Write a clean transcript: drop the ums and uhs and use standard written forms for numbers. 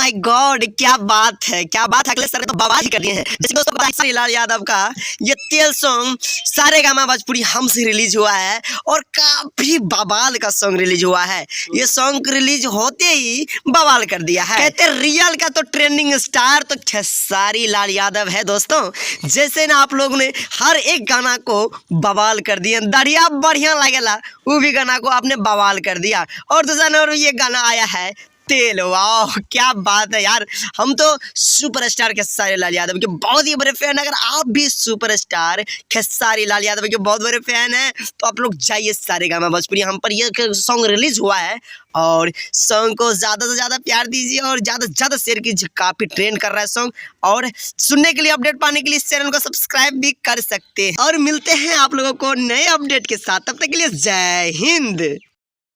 My God, क्या बात है, क्या बात है। अगले सर ने तो बवाल ही कर दिए हैं। जैसे दोस्तों पता है खेसारी लाल यादव का ये तेल सॉन्ग सारेगामा भोजपुरी हम से रिलीज हुआ है और काफी बवाल का सॉन्ग रिलीज हुआ है। ये सॉन्ग रिलीज होते ही बवाल कर दिया है। कहते रियल का तो ट्रेंडिंग स्टार तो खेसारी लाल यादव है दोस्तों। जैसे ना आप लोगों ने हर एक गाना को बवाल कर दिया, दरिया बढ़िया लगेला वो भी गाना को आपने बवाल कर दिया। और दूसरा नंबर ये गाना आया है तेल। वाह क्या बात है यार, हम तो सुपरस्टार खेसारी लाल यादव के बहुत ही बड़े फैन। अगर आप भी सुपरस्टार खेसारी लाल यादव के बहुत बड़े फैन हैं तो आप लोग जाइए सारेगामा भोजपुरी हम पर ये सॉन्ग रिलीज हुआ है और सॉन्ग को ज़्यादा से ज़्यादा प्यार दीजिए और ज़्यादा से ज़्यादा शेयर कीजिए। काफ़ी ट्रेंड कर रहा है सॉन्ग और सुनने के लिए अपडेट पाने के लिए इस चैनल को सब्सक्राइब भी कर सकते हैं। और मिलते हैं आप लोगों को नए अपडेट के साथ, तब तक के लिए जय हिंद।